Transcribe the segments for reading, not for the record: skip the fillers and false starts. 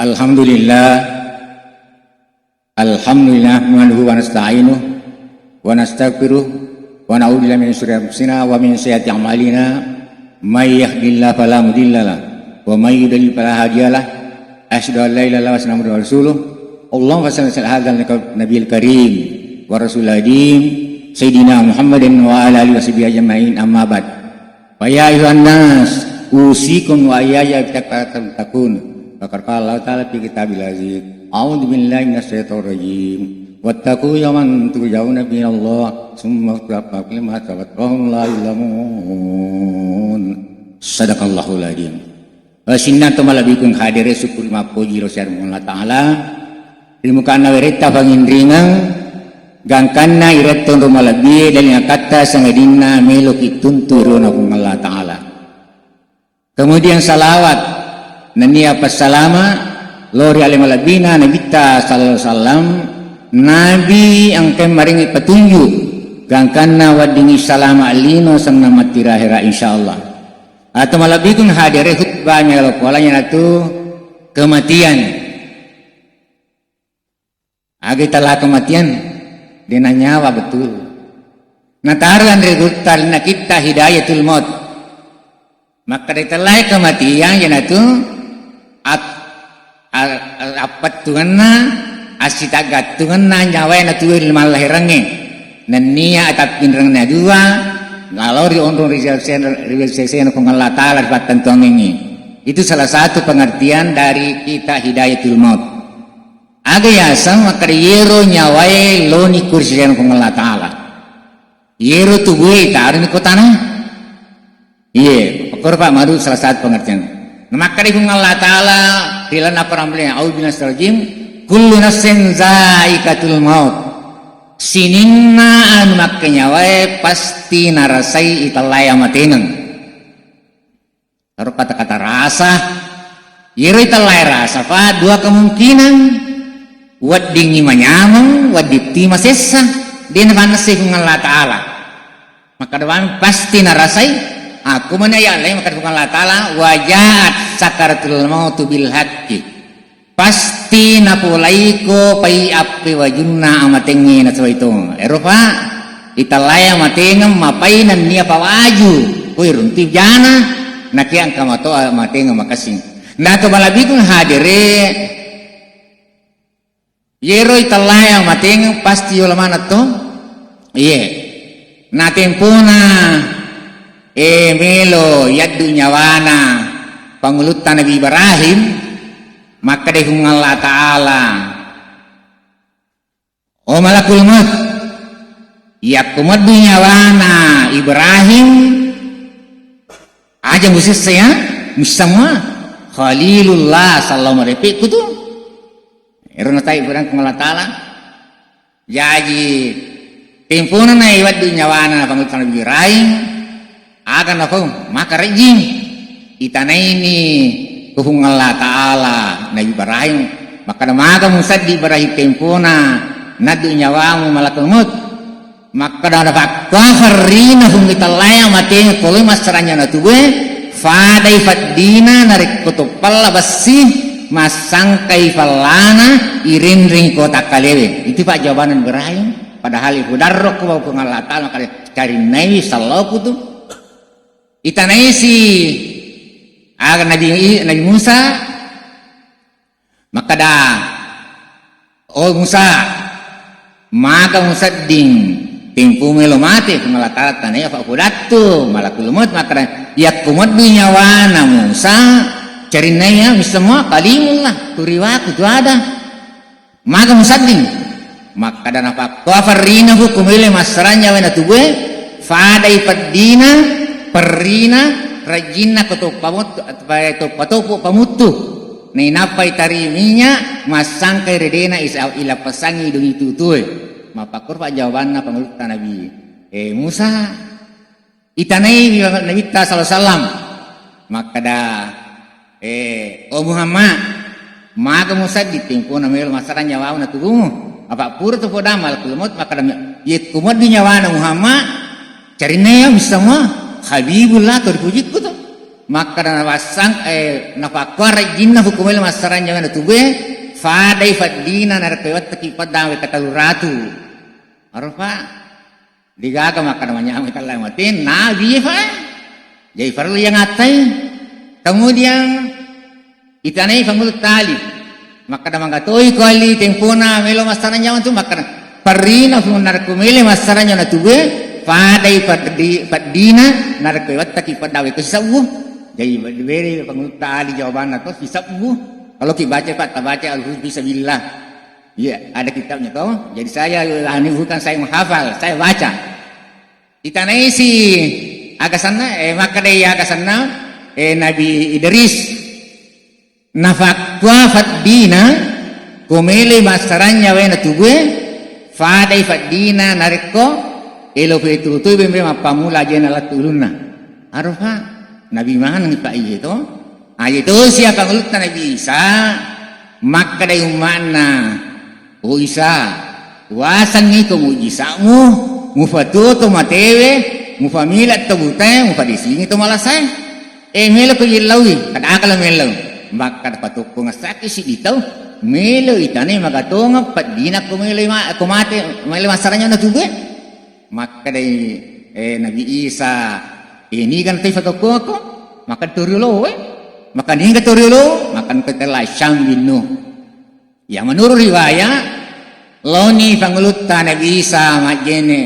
Alhamdulillah, nahmaduhu wa nasta'inuh wa nastaghfiruh wa na'udzu billahi min syururi anfusina wa min sayyiati a'malina. May yahdihillahu fala mudilla lahu wa may yudlil fala hadiya lahu. Asyhadu an la ilaha illallah wa asyhadu anna muhammadan rasulullah. Allahumma shalli ala hadzal nabiyil karim wa rasulil adim sayyidina Muhammadin wa ala alihi washabihi ajma'in, amma ba'd. Fa ya ayyuhan nas usikum wa iyaya bittaqwallahi. Bakar Allah Ta'ala fi kitabil aziz. A'udzu billahi minasyaitonir rajim. Wattaqu yawman turja'una fihi Allah tsumma tuwaffawna ma tawaffahum la yuzlamun. Sadaqallahul adzim. Wasinna tumalabikun hadire syukur mapuji rosyar Allah Ta'ala. Ilmukana wereta pangindringang gangkanna ireton rumalabi dan kata sangadina melok itunturuna Allah Ta'ala. Kemudian salawat nania passalama lori alimalabina nabita sallallahu alaihi wasallam nabi ang kemaringi petunjuk gangkanna wadingi salama alino sang namati rahira insyaallah atau malabikun hadire khutbahnya lo polanya itu kematian agitalah kematian dina nyawa betul nataran regutal na kita hidayatul maut maka ditelah kematian yana tu apat tuanna asitagat tuanna nyawa na tuwil malahirange nania atap pinrangna dua ngalori ondong riwelsesen kung Allah Ta'ala batan tuangengi. Itu salah satu pengertian dari kita hidayatul maut agayasang maka yero nyawai loni kursian kung Allah Ta'ala yero tubuhi tarin kotana iya korba maru salah satu pengertian. Maka dikung Allah Ta'ala dilana parambilnya a'udzubillahi kullu nafsin za'iqatul maut sininna anu makanya wae pasti narasai italaya mateneng taruh kata-kata rasa yero italaya rasa pa dua kemungkinan wad dingi manyamang wad dipti masessa din panasih kung Allah Ta'ala maka dewan pasti narasai aku menaya Allah maka bukan Allah Ta'ala wajat sakaratul mautu bil haqqi pasti napulaiko pai api wajunna amatengi na so itu eropa italaya matengem mapainan niya pawaju kuy runti jana nakiang kamato matengem makasing na to balabikun hadire yero italaya matengem pasti ulamana to iye na tempuna melo yaddu nyawana pangulutan Nabi Ibrahim maka dehung Allah Ta'ala o malakul maut yakumad nyawana Ibrahim aja musis saya misamwa Khalilullah sallallahu alaihi kutu erona tai Ibrahim kung Allah Ta'ala jadi timpunan na iwaddu nyawana pangulutan Nabi Ibrahim akan apa maka rejim itanai ini kuhung Allah Ta'ala Nabi Ibrahim maka namaga musad di Ibrahim tempona nadu nyawamu malakul maut maka dapat kaharina hum italaya mateng koloi masaranya natube fadai faddina narik kutupal basi masang kaifalana irin kota kalewe itu pak jawaban Ibrahim padahal ibu darrok ku Allah Ta'ala cari Nabi sallallahu kutu itanai si agar Nabi Musa maka dah oh Musa maka Musa ding tempu melo mati kung Allah Ta'ala tanai apa kudatu malakul maut maka yakumad binyawana Musa cari naya semua kalimullah turiwa kutu ada maka Musa ding maka dan apa kafarina hukumile masranya wena tuwe fadai paddina perina rajina ketuk pamut patopo pamutu nei napai tariminya masangkai redena isa ila pasangi dungi tutue mapakur pak jawabanna pangulutan Nabi Musa itanai Nabi ta sallallahu alaihi wasallam maka dah Muhammad maka Musa ditimpu namel masalah nyawa na tubumu apa pura tu podamal kulumut maka yet kumad di nyawa na Muhammad cari naya semua Habibullah terpuji kutu maka na wasang napakwara jinna hukumel masaran jangan tube fadai fadina narkewat takipadawe kataluratu arfa digaga maka namanya amat kalamatin nabi fa jadi perlu yang atai kemudian itanai pangulut tali maka namang gatoi kali tempona melo masaran jangan tu maka parina narkumele masaran jangan tube fadai fadina narkewat takipadawe kesawu jadi beri pengulut tali jawaban atau hisab bu. Kalau kita baca Pak, kita baca Al-Huruf Fisabilillah. Iya, ada kitabnya toh. Jadi saya ini bukan saya menghafal, saya baca. Kita si agak sana, maka dia agak sana, Nabi Idris nafakwa fadina kumele masaranya wena tuwe fadai fadina nariko elo itu bembe mapamula jena latuluna. Arfa Nabi mana ngipa itu? Itu siapa ngulut Nabi Isa? Maka dari mana? O Isa, wasan ni mujisamu, mufatuto matewe, mufamilat tabutay, mufadising ito malasay. Melo ko yilawi, kadakala melo. Maka patok ko nga sakit si dito, melo itane magatonga padina ko melo kumate, melo masaranya na tuge. Maka dari Nabi Isa ini kan tayo fatoko ako, makan turulo makan hingga turulo, makan ketelah Syam binu. Yang menurut riwayat, loni pangulutan Nabi Isa majene,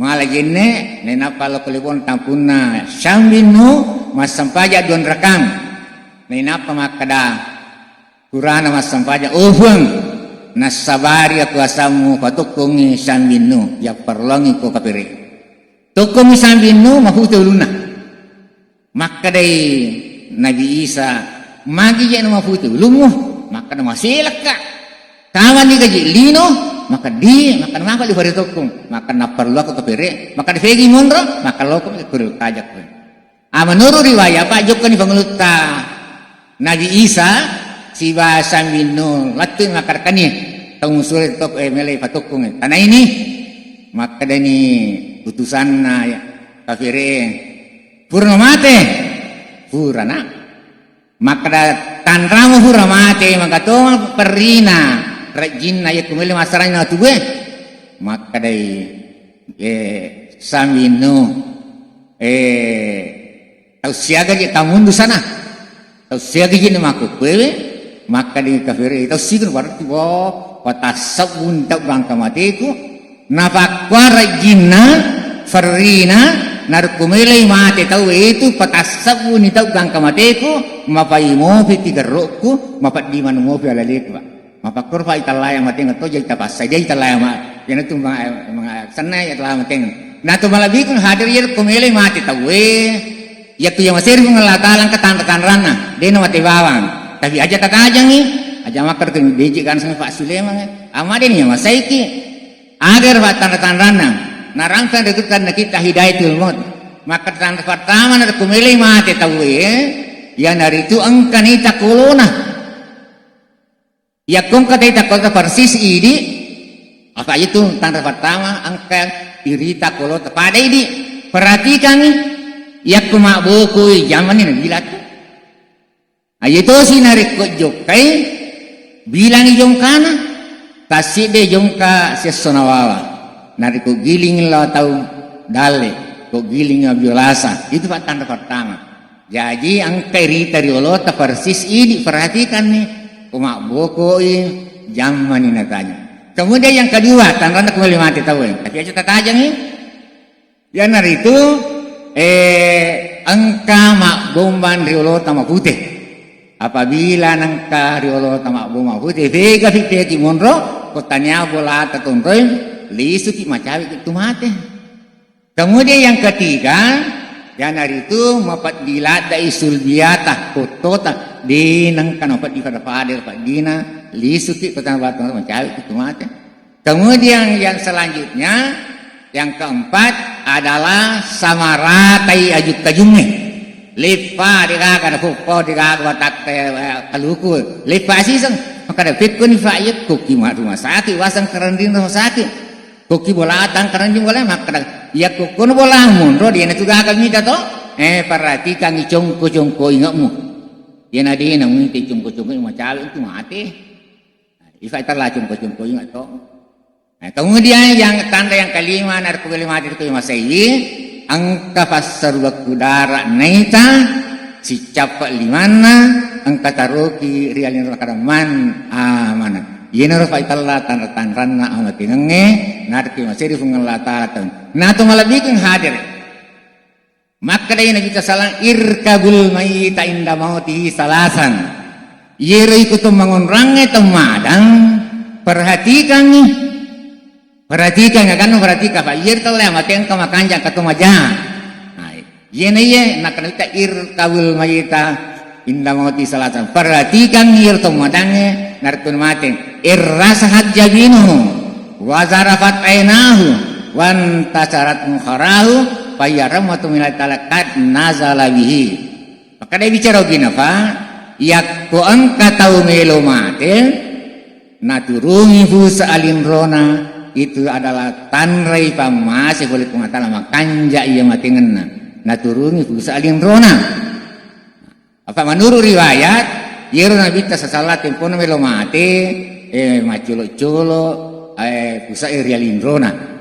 malajene, nenapa lo kelipon tampuna Syam binu, mas sampaja don rakang, nenapa makada kurana mas sampaja uhung, nasabari aku asamu patukungi Syam binu, ya perlongi ko kapiri. Toko misambinu mahutuluna. Maka dari Nabi Isa magi yang mahutulumu maka nama silaka. Kawan di gaji lino maka maka di hari tokong maka naparlu aku kepere maka di fegi mondro maka lokom kurul kajak. Menurut riwayat Pak Joko ni panguluta Nabi Isa si basambinu latu makarkani tong sulit tok melai patokong tanah ini maka dani utusan na kafire purna mate purana maka tanramu purna mate maka to perina rajin na kumele masaran na tuwe maka dai samino tau siaga di tamundu sana tau siaga di maku kwewe maka di kafire tau sigur berarti wo patasabun tak bangka mateku nafakwara jinna farina narkumele mate tahu itu patasabu ni tahu gang kamateku mapai mofi tiga roku mapat di mana mofi ala lekwa mapak kurfa italaya mate ngato jadi tapas saja italaya ma yana tu mga sana ya telah mate na tu malabi kung hadir ya kumele mate tahu ya tu yang masih mengelakalan ketan rana deno mate bawang tapi aja takajang ni aja makar keng beji kan sama Pak Sulaiman amade ni masaiki agar tanda-tanda rana narangkan dekatkan kita hidayatul maut maka tanda pertama nak kumilih mati tahu ya dari itu engkan ita kolona ya kong kata ita kota persis ini apa itu tanda pertama engkan irita kolota pada ini perhatikan ya kumak buku zaman ini bilat itu si narik kok jokai bilang jong kana kasih deh jongka sesonawawa nari ko giling lo tau dale ko giling biolasa itu pak tanda pertama jadi ang kiri teriolo ta persis ini perhatikan nih kumak bokoi zaman ini tanya kemudian yang kedua tanda kembali mati tahu tapi aja tak aja nih ya nari itu angka mak bomban riolo tama putih apabila nangka riolo tama bomba putih vega fiteti monro kotanya bola tatonroy lisuki macawi itu mate kemudian yang ketiga yang hari itu mapat dilada isul biata kotota di nangkan mapat di pada pader pak dina lisuki kotanya batong macawi itu mate kemudian yang selanjutnya yang keempat adalah samaratai ajuk kajumnya lepa dikakan kupo dikakan watak kaluku lepa siseng maka dapat ko ni fayat koki rumah sakit wasang kerandin rumah sakit koki bola atang kerandin bola maka ya kokono bola munro dia itu gak akan minta to perhatikan icongko-congko ingatmu. Yan na din ang ngiti congko-congko yung macawi itu mati. Ifai terlah congko-congko ingat to. Kemudian yang tanda yang kelima narko kelima itu yang masayi ang kafassar wa kudara naita si capak limana ang kataroki rialin rakaraman amana. Yenaro fa italla tanda-tanda amati nge narki masiri fungalata. Na to malabiking hadir. Maka day Nabi salang irkabul mayita inda mauti salasan. Yero ikutum mangunrange tumadang perhatikan nih. Perhatikan kan perhatikan Pak yer tole amaten ka makanja katumaja. Nah, ye nak kita irkabul mayita inda mauti salasan. Perhatikan yer tumadange narkun maten irrasahat jabinuhu wa zarafat ainahu wan tasarat mukharahu fayaramatu minal talakat nazala bihi. Maka dia bicara gini Pak, yakku angka tahu melo mate naturungi fusa alimrona itu adalah tanrai pamase boleh pengatala makanja ia mati ngena naturungi fusa alimrona. Apa menurut riwayat yero nabi ta sasalat tempona melo mate maculo-culo fusa alimrona.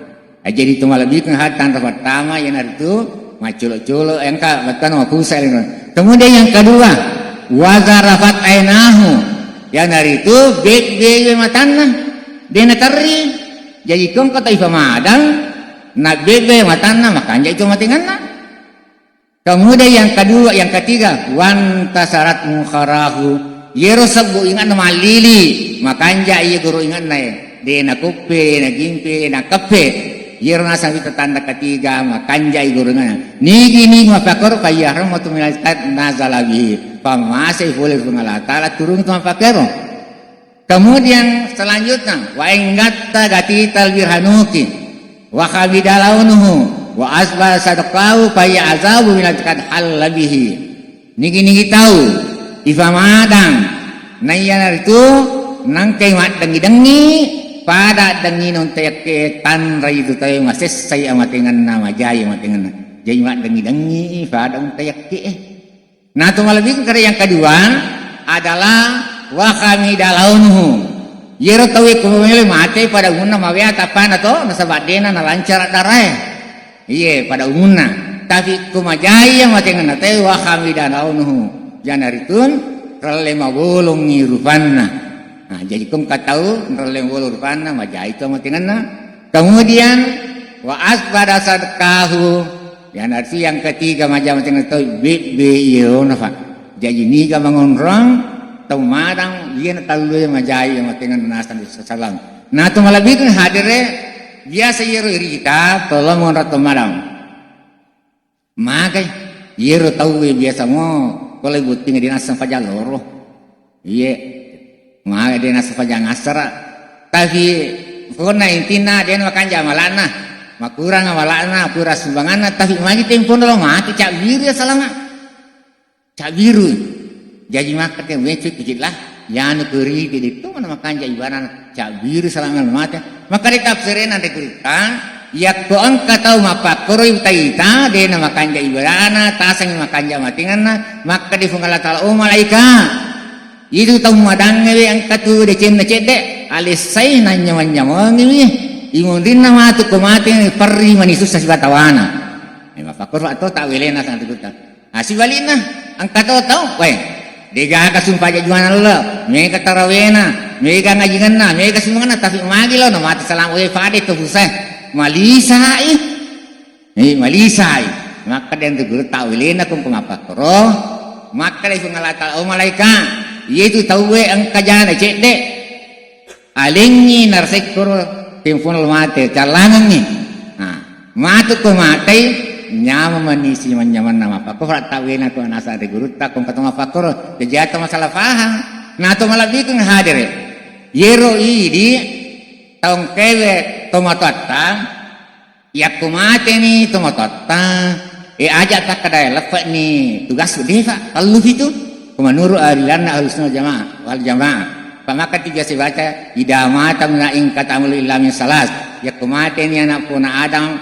Jadi itu malah bikin hatan pertama yang itu maculo-culo engka betan mapusa ini. Kemudian yang kedua wazarafat ainahu yang dari itu bebe matana dena teri jadi kong kata ifa madang na bebe matana makanya itu matinganna. Kemudian yang kedua yang ketiga wanta syarat mukharahu yero sabu ingat nama lili makanya iya guru ingat nae dena kupe na gimpe na kape. Yero nasa kita tanda ketiga makanja igurungan nigi mafakor kaya rahmatu minalkat nazalabi pamasai boleh pengalatala turun itu mafakero. Kemudian selanjutnya wa inggatta gatital birhanuki wa khabidalaunuhu wa asbal sadaqau kaya azabu minalkat halabihi nigi tahu ifamadang nayan itu nangkai mat dengi pada denginon teke tanrai itu tayo masesay amatingan na majay amatingan na jay mat dengi pada teke nah itu malabik kare yang kedua adalah wa khamidalaunuhu yero tawi kumumili mate pada umuna mawya tapan atau nasabadena na lancar darai iye pada umuna tapi kumajay amatingan na tayo wa khamidalaunuhu janaritun ralema bolong ngirupanna. Nah, jadi kum katau ngerlem wolur panna maja itu matinganna. Kemudian wa asbada sadqahu yang arti yang ketiga maja matingan itu be irona fa. Jadi niga mangonrang tau madang yen talu maja yang matingan nasan salam. Nah tu malabikeun hadire biasa yero kita tolong ngonrat madang. Maka yero tahu biasa mo kalau buting di nasan pajaloro. Iya mga din nasa pajang asara tapi puna intina din makan jamalana makurang amalana pura sumbangana tapi magi tempon lo mati cak biru ya salama cak biru jadi makan yang wecik kecil lah yang kuri di itu mana makan jaibanan cak biru salama mati maka ditafsirin nanti kuritan ya ko angka tahu mapa koroi taita din makan jaibana tasang makan jamatingana maka difungalatala o malaika itu tahu madangnya yang katu decem cede alisai nanya nyamangi imundin nama tu kemati perri manisus sasibatawana mafakor atau tak welena sangat kita asibalina angkat tahu weh dega kasumpah jualan lo mereka tarawena mereka ngajingan na mereka semuanya tapi magi lo nama mati salam weh fade tu busai malisai malisai maka dia tu guru tak welena kum kemafakor maka dia ngalatal o malaika yaitu tahu ang kajana cek dek alingi narsekor timpunal mate calangan ni matu ko mate nyama manisi manyaman nama apa ko tahu na ko nasa de guru ta kung katong fakor kejata masalah faham na to malabikeng hadir yero idi taong kewe tomatata yak ko mate ni tomatata ajak tak kadai lepak ni tugas deva kalau itu menurut aliran Ahlussunnah wal Jamaah pamaka tiga sebaca idamata mina ing katamul ilamin salas ya kematian anak puna Adam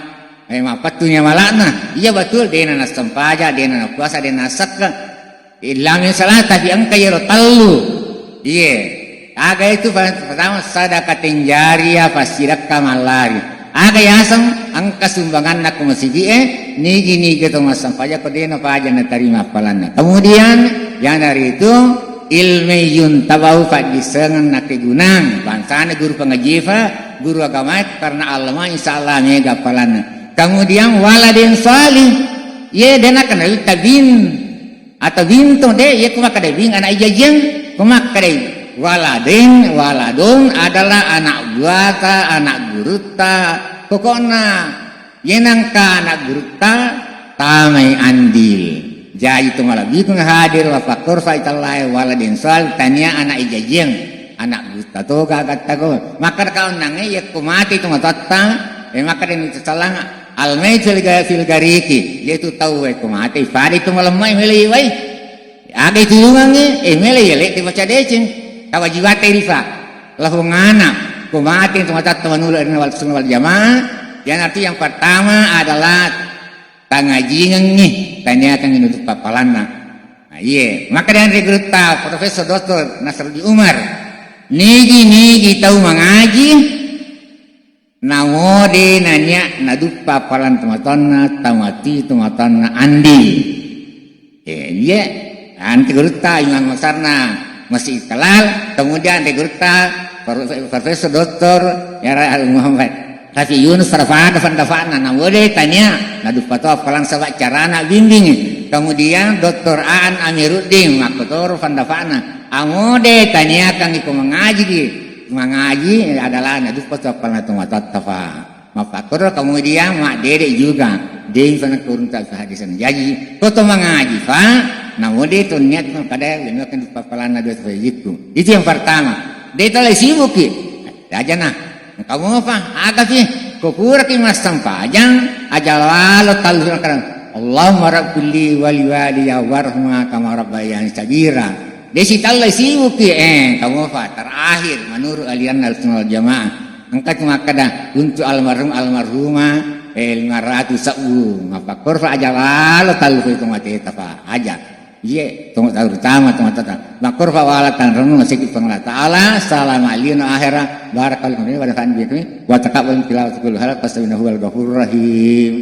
Mapatunya malakna. Iya betul, dia na sempaja, dia na puasa, dia na sakka. Ilamin salah tapi angka yero talu. Iya. Aga itu pertama sadaqatin jariyah fasirak kamalari. Aga yasang angka sumbangan nak masjid nigi tu masam paja kodena paja na terima palanna. Kemudian yang dari itu ilmiyun tabau fadisengan nak kegunang. Bangsana guru pengajifa, guru agama karena Allah insyaallah mega palanna. Kemudian waladin salih, ye dena kana tabin atau bintu deh, ye kumak kada bing anak ijajeng, kumak kada waladun adalah anak buata, anak guruta, pokoknya yenangka anak guruta tamai andil. Jadi itu malah bitung hadir wa fakur faitallahi waladin salih tania anak ijajeng, anak guruta to gagat tago. Maka kau nange ye kumati tu matatta, maka den itu salah almai fil gariki yaitu tahu kumati fari itu malamai melei wai ada itu lungange melei le ti baca decing tawajibat rifa lahu ngana kumati itu mata temanul wal sunnah wal jamaah yang arti yang pertama adalah tangajingan nih tanya akan menutup papalanna. Nah iya maka dengan rekruta Profesor Dr. Nasruddin Umar nigi tahu mengaji nawode nanya nadupa palan tematonna tamati tematonna andi iya anti guruta imam masarna masih kelal kemudian anti guruta Profesor Doktor Yara Muhammad tapi Yunus Fandafana nawode tanya nadupa to palan sabak carana bimbing kemudian Doktor Aan Amiruddin Makotor Fandafana amode tanya kang iku mengaji adalah naduf pasapal na tumatat tafa mafakur kemudian mak dede juga dia sana kurun tak hadisan jadi foto mengaji fa namun dia tu niat pada benakan papalan na dua itu yang pertama dia telah sibuk aja nah kamu apa agak sih kukur ki mas sampajang aja lalu talu sekarang Allahumma rabbilli wali ya warhma kama rabbayani sagira. Desi tahu sibuk kamu apa terakhir menurut aliran al-sunnah jamaah angkat makada untuk almarhumah 500 sabu apa kurva aja lalu tahu itu mati apa aja iya tunggu tahu utama tunggu tata makurva walatan ranu masih pengelah taala salam alaikum akhirat barakallahu fiikum wa nafa'ani bikum wa taqabbal tilawatul halal fastabinahu wal ghafurur rahim.